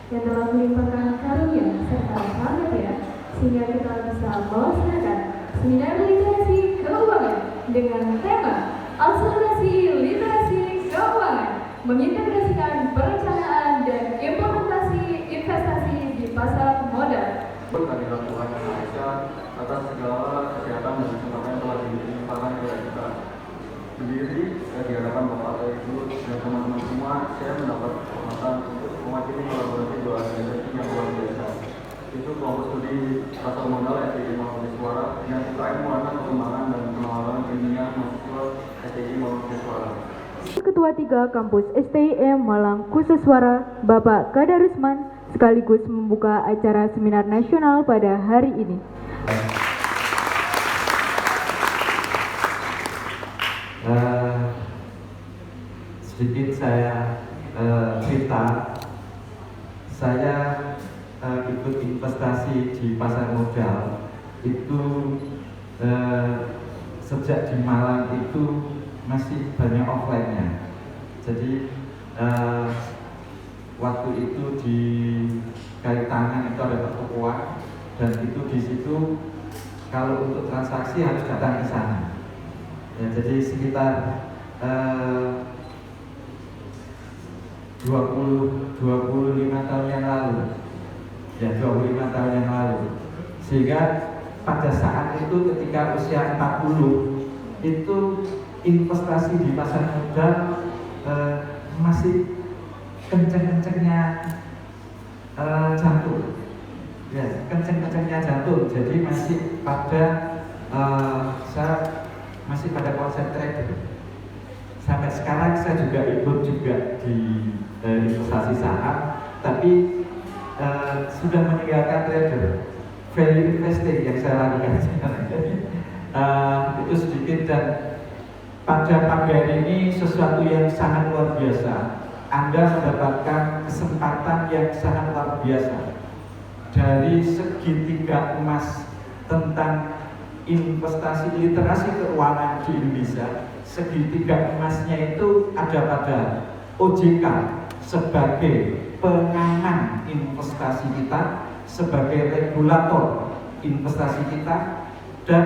yang telah melimpahkan karunia serta harapannya sehingga kita bisa melaksanakan seminar literasi keuangan dengan tema akselerasi literasi keuangan, mengintegrasikan perencanaan dan implementasi investasi di pasar modal. Kami lakukan Aisyah atas segala kesehatan dan kesempatan yang telah dilimpahkan kepada kita. Sendiri di hadapan Bapak Ibu dan teman-teman semua, saya mendapat kesempatan untuk mewakili kolaborasi dua organisasi yang luar biasa. Itu kelompok studi pasar modal STI Malang Suara yang UKM Warna Perkembangan dan Pengenalan Ilmiah Mahasiswa STI Malang Suara. Ketua 3 Kampus STIM Malang Khususwara, Bapak Kadarusman, sekaligus membuka acara seminar nasional pada hari ini. Sedikit saya cerita, saya ikut investasi di pasar modal itu sejak di Malang itu masih banyak offline-nya. Jadi waktu itu di kait tangan itu ada toko uang, dan itu di situ kalau untuk transaksi harus datang ke sana. Ya, jadi sekitar 25 tahun yang lalu, ya 25 tahun yang lalu. Sehingga pada saat itu ketika usia 40 itu investasi di pasar modal masih kenceng-kencengnya jantung, ya kenceng-kencengnya jantung. Jadi masih pada saya masih pada konsep trader. Sampai sekarang saya juga ikut juga di investasi saham, tapi sudah meninggalkan trader. Value investing yang saya lakukan sekarang. Itu sedikit, dan pada pagi hari ini sesuatu yang sangat luar biasa. Anda mendapatkan kesempatan yang sangat luar biasa dari segitiga emas tentang investasi literasi keuangan di Indonesia. Segitiga emasnya itu ada pada OJK sebagai pengaman investasi kita, sebagai regulator investasi kita, dan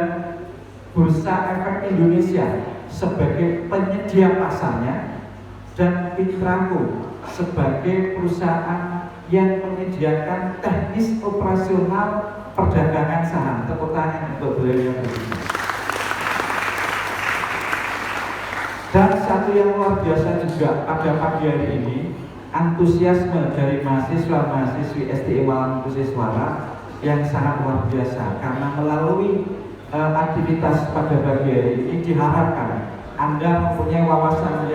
Bursa Efek Indonesia sebagai penyedia pasarnya, dan Fitraco sebagai perusahaan yang menyediakan teknis operasional perdagangan saham. Tepuk tangan untuk beliau. Dan satu yang luar biasa juga pada pagi hari ini, antusiasme dari mahasiswa-mahasiswi STI Malang Khususwara yang sangat luar biasa, karena melalui aktivitas pada pagi hari ini diharapkan Anda mempunyai wawasan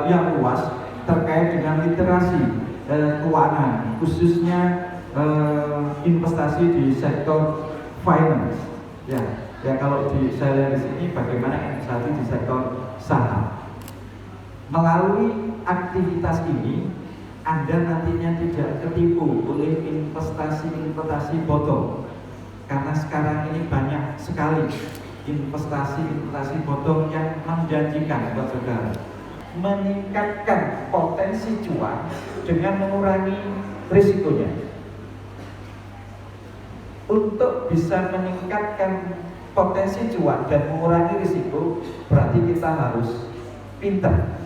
yang luas terkait dengan literasi keuangan, khususnya investasi di sektor finance. Ya kalau saya lihat di sini bagaimana investasi di sektor saham. Melalui aktivitas ini, Anda nantinya tidak ketipu oleh investasi bodong, karena sekarang ini banyak sekali investasi bodong yang menjanjikan buat saudara meningkatkan potensi cuan dengan mengurangi risikonya. Untuk bisa meningkatkan potensi cuan dan mengurangi risiko, berarti kita harus pintar.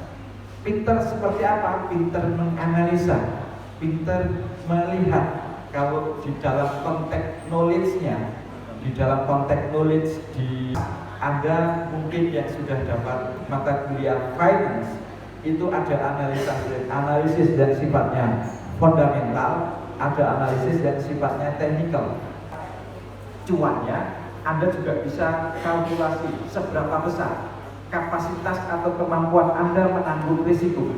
Pintar seperti apa? Pintar menganalisa, pintar melihat. Kalau di dalam konteks knowledge-nya, di dalam konteks knowledge di Anda mungkin yang sudah dapat mata kuliah finance, itu ada analisis yang sifatnya fundamental, ada analisis yang sifatnya technical. Cuannya Anda juga bisa kalkulasi seberapa besar kapasitas atau kemampuan Anda menanggung risiko.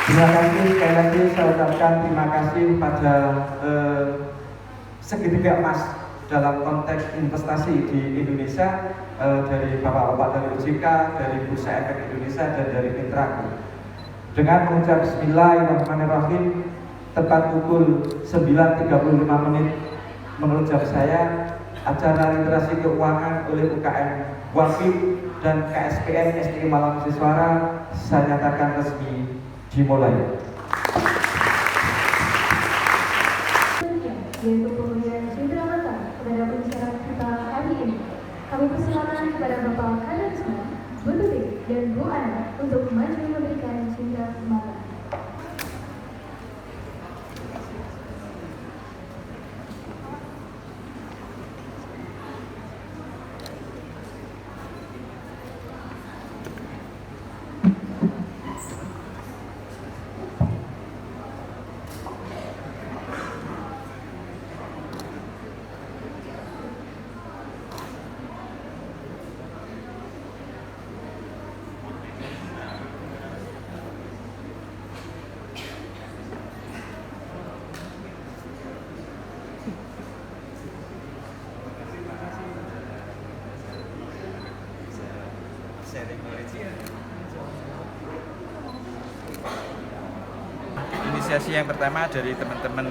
Terima kasih, sekali lagi saya ucapkan terima kasih pada segitiga emas dalam konteks investasi di Indonesia, dari Bapak-Bapak dari OJK, dari Bursa Efek Indonesia, dan dari Fitraco. Dengan mengucap Bismillahirrahmanirrahim, tepat pukul 9.35 menurut jam saya, acara literasi keuangan oleh UKM Wafid dan KSPM STI Malang Kuseswara saya nyatakan resmi dimulai. Yaitu pemberian cindera mata kepada pembicara kita hari ini. Kami persilakan kepada Bapak Kadarisman, Bu Tuti, dan Bu Ana untuk maju memberikan cindera mata. Inisiasi yang pertama dari teman-teman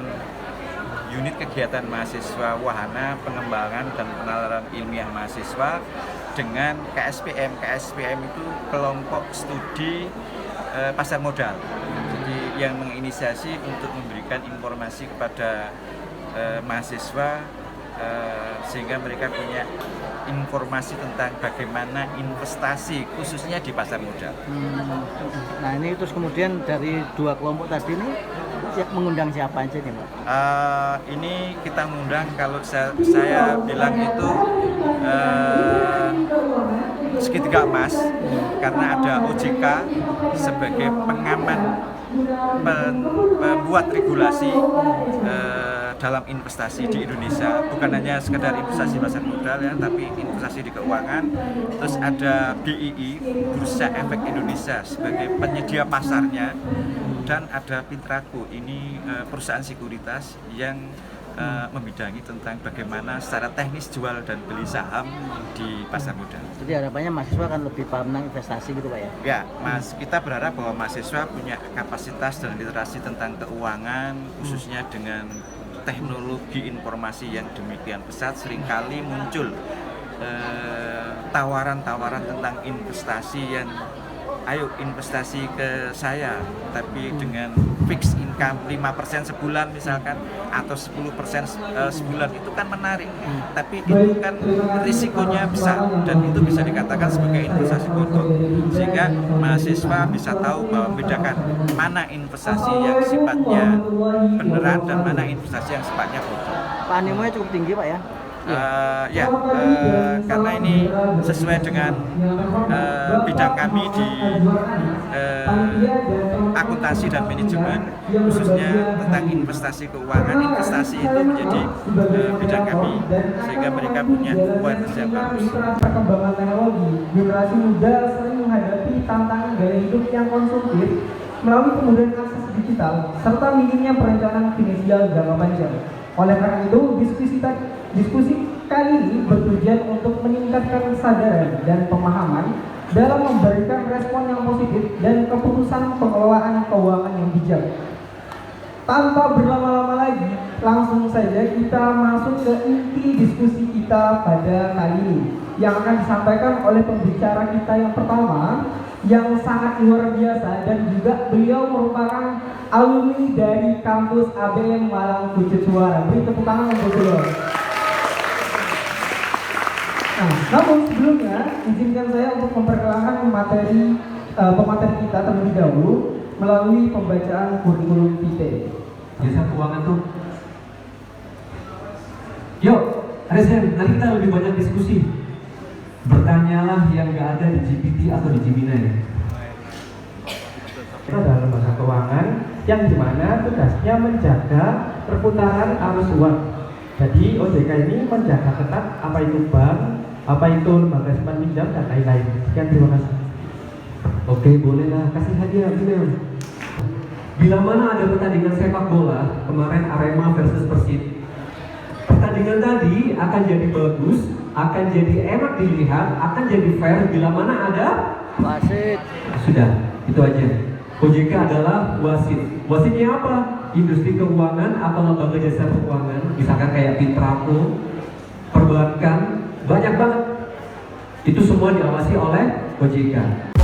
unit kegiatan mahasiswa wahana pengembangan dan penalaran ilmiah mahasiswa dengan KSPM. KSPM itu kelompok studi pasar modal. Jadi yang menginisiasi untuk memberikan informasi kepada mahasiswa sehingga mereka punya informasi tentang bagaimana investasi khususnya di pasar modal. Nah ini terus kemudian dari dua kelompok tadi ini mengundang siapa aja nih Pak? Ini kita mengundang kalau saya bilang itu segitiga emas karena ada OJK sebagai pengaman pembuat regulasi dalam investasi di Indonesia, bukan hanya sekedar investasi pasar modal ya, tapi investasi di keuangan. Terus ada BII, Bursa Efek Indonesia sebagai penyedia pasarnya, dan ada Pintrago, ini perusahaan sekuritas yang membidangi tentang bagaimana secara teknis jual dan beli saham di pasar modal. Jadi harapannya mahasiswa kan lebih paham tentang investasi gitu Pak ya? Ya, Mas, kita berharap bahwa mahasiswa punya kapasitas dan literasi tentang keuangan, khususnya dengan teknologi informasi yang demikian pesat. Seringkali muncul tawaran-tawaran tentang investasi yang ayo investasi ke saya, tapi dengan fixed income 5% sebulan misalkan, atau 10% sebulan, itu kan menarik, tapi itu kan risikonya besar dan itu bisa dikatakan sebagai investasi bodong, sehingga mahasiswa bisa tahu bahwa membedakan mana investasi yang sifatnya beneran dan mana investasi yang sifatnya bodong. Pak animonya cukup tinggi Pak ya? Karena ini sesuai dengan bidang kami di akuntansi dan manajemen, khususnya tentang investasi keuangan. Investasi itu menjadi bidang kami, sehingga mereka punya awareness yang bagus. Perkembangan teknologi, generasi muda sering menghadapi tantangan gaya hidup yang konsumtif melalui kemudahan akses digital serta minimnya perencanaan finansial jangka panjang. Oleh karena itu, diskusi kali ini bertujuan untuk meningkatkan kesadaran dan pemahaman dalam memberikan respon yang positif dan keputusan pengelolaan keuangan yang bijak. Tanpa berlama-lama lagi, langsung saja kita masuk ke inti diskusi kita pada kali ini, yang akan disampaikan oleh pembicara kita yang pertama, yang sangat luar biasa, dan juga beliau merupakan alumni dari kampus ABM Malang Kuseswara. Beri tepuk tangan untuk beliau. Nah, namun sebelumnya izinkan saya untuk memperkenalkan pemateri kita terlebih dahulu melalui pembacaan kurikulum vitae. Jasa keuangan tuh. Yuk, Resen, nanti kita lebih banyak diskusi. Bertanyalah yang gak ada di GPT atau di Gemini. Kita adalah lembaga keuangan yang dimana tugasnya menjaga perputaran arus uang. Jadi OJK ini menjaga ketat apa itu bank, apa itu lembaga simpan pinjam, dan lain-lain. Sekian, terima kasih. Oke, bolehlah kasih hadiah, Bimo. Bila mana ada pertandingan sepak bola kemarin Arema versus Persib, pertandingan tadi akan jadi bagus, akan jadi enak dilihat, akan jadi fair bila mana ada wasit. Sudah, itu aja. OJK adalah wasit. Wasitnya apa? Industri keuangan atau lembaga jasa keuangan, misalkan kayak Pintrago, perbankan, banyak banget. Itu semua diawasi oleh OJK.